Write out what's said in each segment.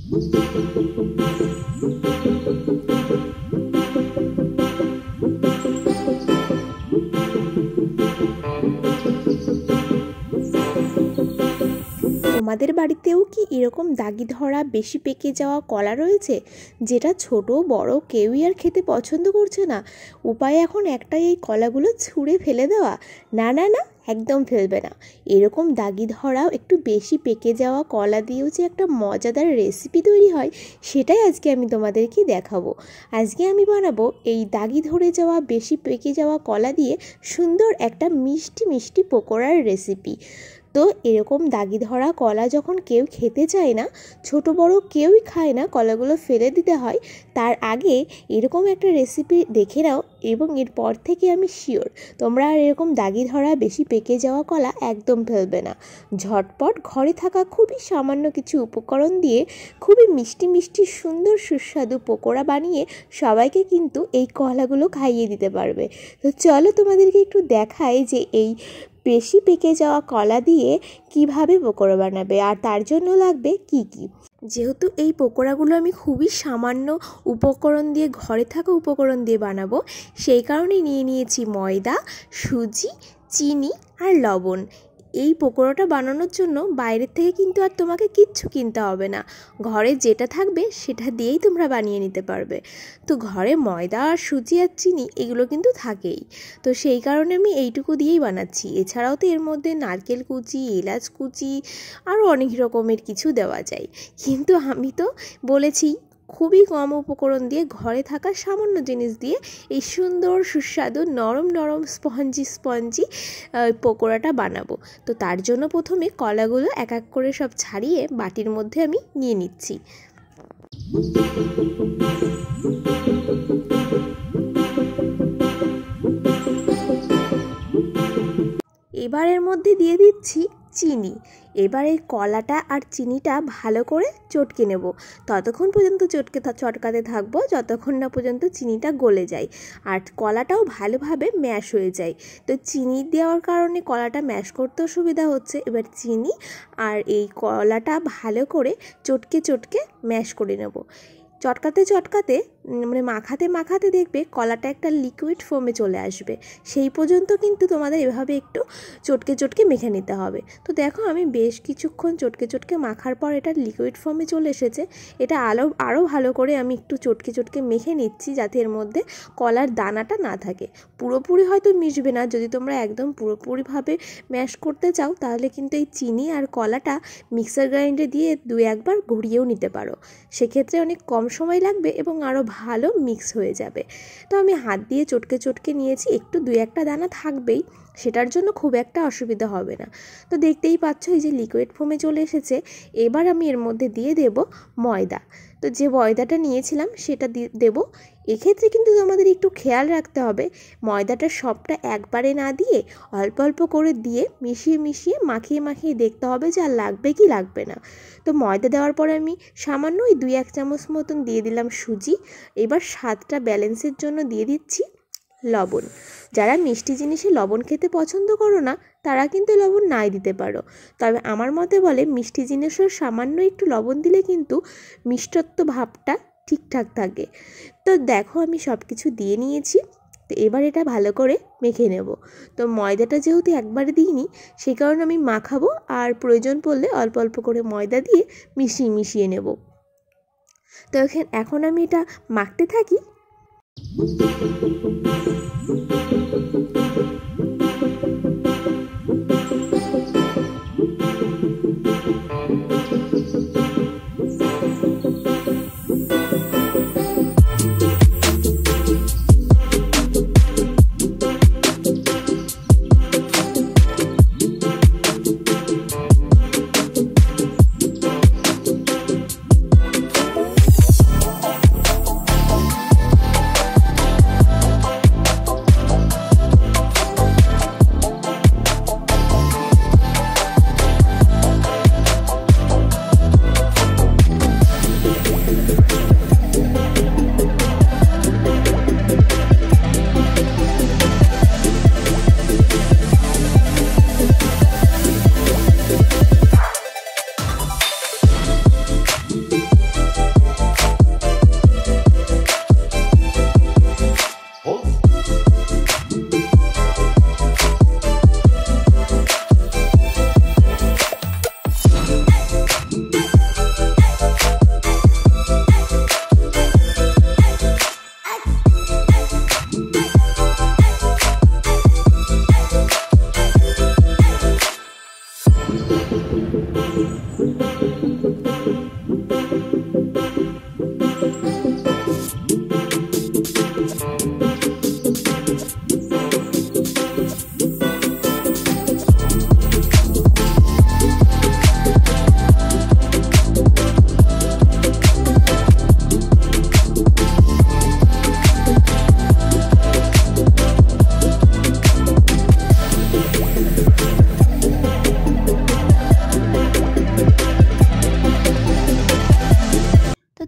তোমাদের বাড়িতেও কি এরকম দাগি ধরা বেশি পেকে যাওয়া কলা রয়েছে, যেটা ছোট বড় কেউই আর খেতে পছন্দ করছে না? উপায় এখন একটাই, এই কলাগুলো ছুঁড়ে ফেলে দেওয়া। না না না, একদম ফেলবে না। এরকম দাগি ধরা একটু বেশি পেকে যাওয়া কলা দিয়েও যে একটা মজাদার রেসিপি তৈরি হয়, সেটাই আজকে আমি তোমাদেরকে দেখাবো। আজকে আমি বানাবো এই দাগি ধরে যাওয়া বেশি পেকে যাওয়া কলা দিয়ে সুন্দর একটা মিষ্টি মিষ্টি পকোড়ার রেসিপি। তো এরকম দাগি ধরা কলা যখন কেউ খেতে চায় না, ছোট বড় কেউই খায় না, কলাগুলো ফেলে দিতে হয়, তার আগে এরকম একটা রেসিপি দেখে নাও, এবং এরপর থেকে আমি শিওর তোমরা আর এরকম দাগি ধরা বেশি পেকে যাওয়া কলা একদম ফেলবে না। ঝটপট ঘরে থাকা খুবই সামান্য কিছু উপকরণ দিয়ে খুবই মিষ্টি মিষ্টি সুন্দর সুস্বাদু পকোড়া বানিয়ে সবাইকে কিন্তু এই কলাগুলো খাইয়ে দিতে পারবে। তো চলো তোমাদেরকে একটু দেখাই যে এই বেশি পেকে যাওয়া কলা দিয়ে কিভাবে পকোড়া বানাবে, আর তার জন্য লাগবে কি কি। যেহেতু এই পকোড়াগুলো আমি খুবই সামান্য উপকরণ দিয়ে, ঘরে থাকা উপকরণ দিয়ে বানাবো, সেই কারণে নিয়ে নিয়েছি ময়দা, সুজি, চিনি আর লবণ। এই পকোড়াটা বানানোর জন্য বাইরের থেকে কিন্তু আর তোমাকে কিচ্ছু কিনতে হবে না, ঘরে যেটা থাকবে সেটা দিয়েই তোমরা বানিয়ে নিতে পারবে। তো ঘরে ময়দা আর সুজি আর চিনি এগুলো কিন্তু থাকেই, তো সেই কারণে আমি এইটুকু দিয়েই বানাচ্ছি। এছাড়াও তো এর মধ্যে নারকেল কুচি, এলাচ কুচি আরও অনেক রকমের কিছু দেওয়া যায়, কিন্তু আমি তো বলেছি খুবই কম উপকরণ দিয়ে, ঘরে থাকা সামান্য জিনিস দিয়ে এই সুন্দর সুস্বাদু নরম নরম স্পঞ্জি পকোড়াটা বানাবো। তো তার জন্য প্রথমে কলাগুলো এক এক করে সব ছাড়িয়ে বাটির মধ্যে আমি নিয়ে নিচ্ছি। এবার এর মধ্যে দিয়ে দিচ্ছি চিনি। এবার এই কলাটা আর চিনিটা ভালো করে চটকে নেব। ততক্ষণ পর্যন্ত চটকাতে থাকবো যতক্ষণ না পর্যন্ত চিনিটা গলে যায় আর কলাটাও ভালোভাবে ম্যাশ হয়ে যায়। তো চিনি দেওয়ার কারণে কলাটা ম্যাশ করতেও সুবিধা হচ্ছে। এবার চিনি আর এই কলাটা ভালো করে চটকে ম্যাশ করে নেব। চটকাতে মানে মাখাতে দেখবে কলাটা একটা লিকুইড ফোমে চলে আসবে। সেই পর্যন্ত কিন্তু তোমাদের এভাবে একটু চটকে মেখে নিতে হবে। তো দেখো আমি বেশ কিছুক্ষণ চটকে মাখার পর এটা লিকুইড ফোমে চলে এসেছে। এটা আরও ভালো করে আমি একটু চটকে মেখে নিচ্ছি, যাতে এর মধ্যে কলার দানাটা না থাকে। পুরোপুরি হয়তো মিশবে না, যদি তোমরা একদম পুরোপুরিভাবে ম্যাশ করতে চাও তাহলে কিন্তু এই চিনি আর কলাটা মিক্সার গ্রাইন্ডারে দিয়ে 2-1 বার ঘুরিয়েও নিতে পারো। সেক্ষেত্রে অনেক কম সময় লাগবে এবং আরও ভালো মিক্স হয়ে যাবে। তো আমি হাত দিয়ে চটকে নিয়েছি, একটু 2-1টা দানা থাকবেই, সেটার জন্য খুব একটা অসুবিধা হবে না। তো দেখতেই পাচ্ছ এই যে লিকুইড ফোমে চলে এসেছে। এবার আমি এর মধ্যে দিয়ে দেব ময়দা। তো যে ময়দাটা নিয়েছিলাম সেটা দেব। এক্ষেত্রে কিন্তু তোমাদের একটু খেয়াল রাখতে হবে, ময়দাটা সবটা একবারে না দিয়ে অল্প অল্প করে দিয়ে মিশিয়ে মাখিয়ে দেখতে হবে যে আর লাগবে কি লাগবে না। তো ময়দা দেওয়ার পরে আমি সামান্য 2-1 চামচ মতন দিয়ে দিলাম সুজি। এবার স্বাদটা ব্যালেন্সের জন্য দিয়ে দিচ্ছি লবণ। যারা মিষ্টি জিনিসে লবণ খেতে পছন্দ করো না তারা কিন্তু লবণ নাই দিতে পারো, তবে আমার মতে বলে মিষ্টি জিনিসের সামান্য একটু লবণ দিলে কিন্তু মিষ্টত্ব ভাবটা ঠিকঠাক থাকে। তো দেখো আমি সব কিছু দিয়ে নিয়েছি। তো এবার এটা ভালো করে মেখে নেব। তো ময়দাটা যেহেতু একবারে দিইনি সেই কারণে আমি মাখাবো, আর প্রয়োজন পড়লে অল্প অল্প করে ময়দা দিয়ে মিশিয়ে নেব। তো এখন আমি এটা মাখতে থাকি।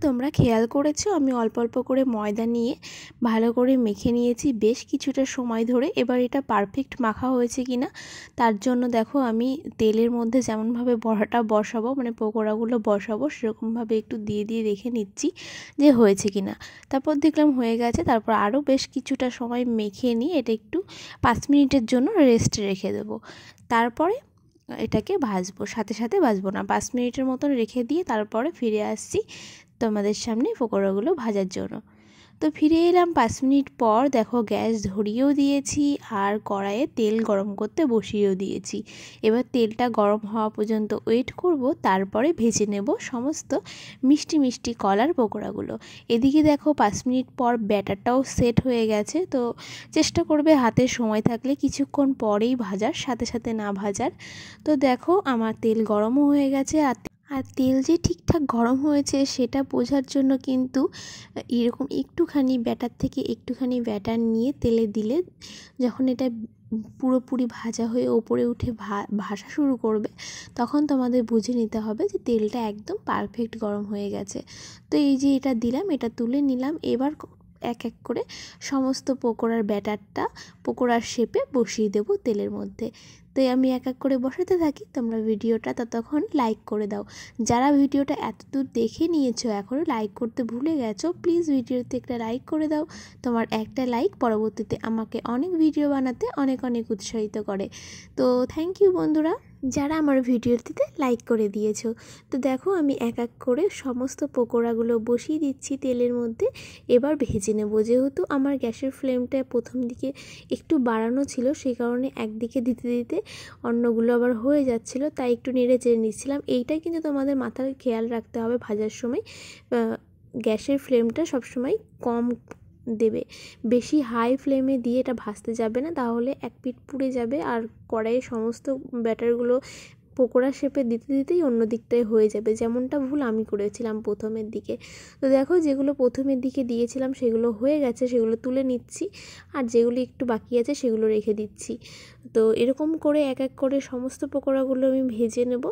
তোমরা খেয়াল করেছো আমি অল্প অল্প করে ময়দা নিয়ে ভালো করে মেখে নিয়েছি বেশ কিছুটা সময় ধরে। এবার এটা পারফেক্ট মাখা হয়েছে কিনা তার জন্য দেখো আমি তেলের মধ্যে যেমনভাবে বড়াটা বসাবো মানে পকোড়াগুলো বসাবো সেরকমভাবে একটু দিয়ে দেখে নিচ্ছি যে হয়েছে কিনা। তারপর দেখলাম হয়ে গেছে। তারপর আরও বেশ কিছুটা সময় মেখে নিয়ে এটা একটু 5 মিনিটের জন্য রেস্টে রেখে দেবো। তারপরে এটাকে ভাজবো, সাথে সাথে ভাজবো না, 5 মিনিটের মতন রেখে দিয়ে তারপরে ফিরে আসছি তোমাদের সামনে পকোড়াগুলো ভাজার জন্য। তো ফিরে এলাম 5 মিনিট পর। দেখো গ্যাস ধরিয়েও দিয়েছি আর কড়াইয়ে তেল গরম করতে বসিয়েও দিয়েছি। এবার তেলটা গরম হওয়া পর্যন্ত ওয়েট করব, তারপরে ভেজে নেব সমস্ত মিষ্টি মিষ্টি কলার পকোড়াগুলো। এদিকে দেখো 5 মিনিট পর ব্যাটারটাও সেট হয়ে গেছে। তো চেষ্টা করবে হাতে সময় থাকলে কিছুক্ষণ পরেই ভাজার, সাথে সাথে না ভাজার। তো দেখো আমার তেল গরমও হয়ে গেছে। আর তেল যে ঠিকঠাক গরম হয়েছে সেটা বোঝার জন্য কিন্তু এরকম একটুখানি ব্যাটার থেকে একটুখানি ব্যাটার নিয়ে তেলে দিলে যখন এটা পুরোপুরি ভাজা হয়ে ওপরে উঠে ভাসা শুরু করবে তখন তোমাদের বুঝে নিতে হবে যে তেলটা একদম পারফেক্ট গরম হয়ে গেছে। তো এই যে এটা দিলাম, এটা তুলে নিলাম। এবার এক এক করে সমস্ত পকোড়ার ব্যাটারটা পকোড়ার শেপে বসিয়ে দেবো তেলের মধ্যে। তো আমি এক এক করে বসাতে থাকি, তোমরা ভিডিওটা ততক্ষণ লাইক করে দাও। যারা ভিডিওটা এতদূর দেখে নিয়েছো এখনও লাইক করতে ভুলে গেছো, প্লিজ ভিডিওতে একটা লাইক করে দাও। তোমার একটা লাইক পরবর্তীতে আমাকে অনেক ভিডিও বানাতে অনেক অনেক উৎসাহিত করে। তো থ্যাংক ইউ বন্ধুরা যারা আমার ভিডিওটিতে লাইক করে দিয়েছো। তো দেখো আমি এক এক করে সমস্ত পকোড়াগুলো বসিয়ে দিচ্ছি তেলের মধ্যে। এবার ভেজে নেব। যেহেতু আমার গ্যাসের ফ্লেমটা প্রথম দিকে একটু বাড়ানো ছিল সেই কারণে একদিকে দিতে দিতে অন্যগুলো আবার হয়ে যাচ্ছিল, তাই একটু নেড়ে চেড়ে নিচ্ছিলাম। এইটাই কিন্তু তোমাদের মাথায় খেয়াল রাখতে হবে, ভাজার সময় গ্যাসের ফ্লেমটা সবসময় কম দেবে, বেশি হাই ফ্লেমে দিয়ে এটা ভাজতে যাবে না, তাহলে এক পিঠ পুড়ে যাবে আর কড়াইয়ে সমস্ত ব্যাটারগুলো পকোড়া শেপে দিতে দিতেই অন্য দিকটায় হয়ে যাবে, যেমনটা ভুল আমি করেছিলাম প্রথমের দিকে। তো দেখো যেগুলো প্রথমের দিকে দিয়েছিলাম সেগুলো হয়ে গেছে, সেগুলো তুলে নিচ্ছি, আর যেগুলো একটু বাকি আছে সেগুলো রেখে দিচ্ছি। তো এরকম করে এক এক করে সমস্ত পকোড়াগুলো আমি ভেজে নেব।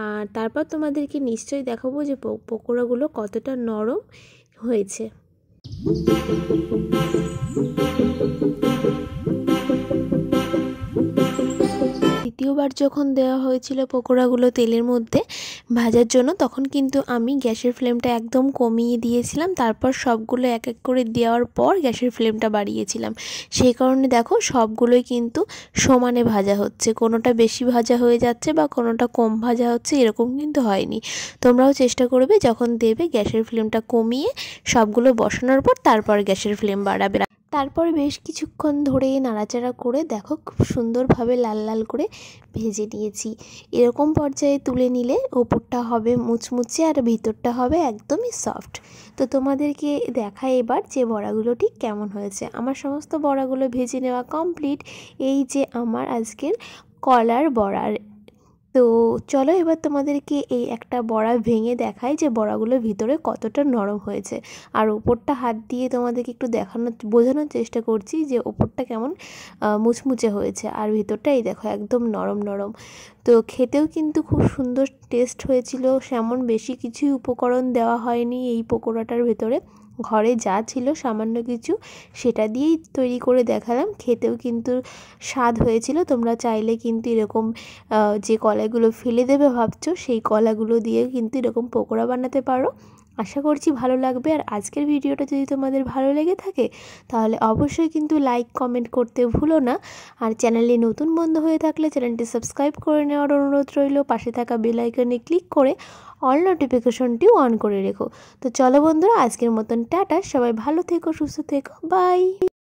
আর তারপর তোমাদেরকে নিশ্চয়ই দেখাবো যে পকোড়াগুলো কতটা নরম হয়েছে। দ্বিতীয়বার যখন দেওয়া হয়েছিল পকোড়াগুলো তেলের মধ্যে ভাজার জন্য তখন কিন্তু আমি গ্যাসের ফ্লেমটা একদম কমিয়ে দিয়েছিলাম। তারপর সবগুলো এক এক করে দেওয়ার পর গ্যাসের ফ্লেমটা বাড়িয়েছিলাম। সেই কারণে দেখো সবগুলোই কিন্তু সমানে ভাজা হচ্ছে, কোনোটা বেশি ভাজা হয়ে যাচ্ছে বা কোনোটা কম ভাজা হচ্ছে এরকম কিন্তু হয়নি। তোমরাও চেষ্টা করবে যখন দেবে গ্যাসের ফ্লেমটা কমিয়ে সবগুলো বসানোর পর তারপর গ্যাসের ফ্লেম বাড়াবে। তারপর বেশ কিছুক্ষণ ধরে নাড়াচাড়া করে দেখো খুব সুন্দরভাবে লাল লাল করে ভেজে নিয়েছি। এরকম পর্যায়ে তুলে নিলে ওপরটা হবে মুচমুচে আর ভিতরটা হবে একদমই সফট। তো তোমাদেরকে দেখাই এবার যে বড়াগুলো ঠিক কেমন হয়েছে। আমার সমস্ত বড়াগুলো ভেজে নেওয়া কমপ্লিট। এই যে আমার আজকের কলার বড়া। তো চলো এবার তোমাদেরকে এই একটা বড়া ভেঙে দেখাই যে বড়াগুলো ভিতরে কতটা নরম হয়েছে। আর ওপরটা হাত দিয়ে তোমাদেরকে একটু বোঝানোর চেষ্টা করছি যে ওপরটা কেমন মুচমুচে হয়েছে আর ভিতরটা এই দেখো একদম নরম নরম। তো খেতেও কিন্তু খুব সুন্দর টেস্ট হয়েছিল। সেমন বেশি কিছুই উপকরণ দেওয়া হয়নি এই পকোড়াটার ভেতরে, ঘরে যা ছিল সামান্য কিছু সেটা দিয়েই তৈরি করে দেখালাম। খেতেও কিন্তু স্বাদ হয়েছিল। তোমরা চাইলে কিন্তু এরকম যে কলাগুলো ফেলে দেবে ভাবছো সেই কলাগুলো দিয়ে কিন্তু এরকম পকোড়া বানাতে পারো। আশা করছি ভালো লাগবে। আর আজকের ভিডিওটা যদি তোমাদের ভালো লেগে থাকে তাহলে অবশ্যই কিন্তু লাইক কমেন্ট করতে ভুলো না। আর চ্যানেলে নতুন বন্ধু হয়ে থাকলে চ্যানেলটি সাবস্ক্রাইব করে নেওয়ার অনুরোধ রইল। পাশে থাকা বেল আইকনে ক্লিক করে অল নোটিফিকেশনটিও অন করে রেখো। তো চলো বন্ধুরা আজকের মতন টাটা, সবাই ভালো থেকো, সুস্থ থেকো, বাই।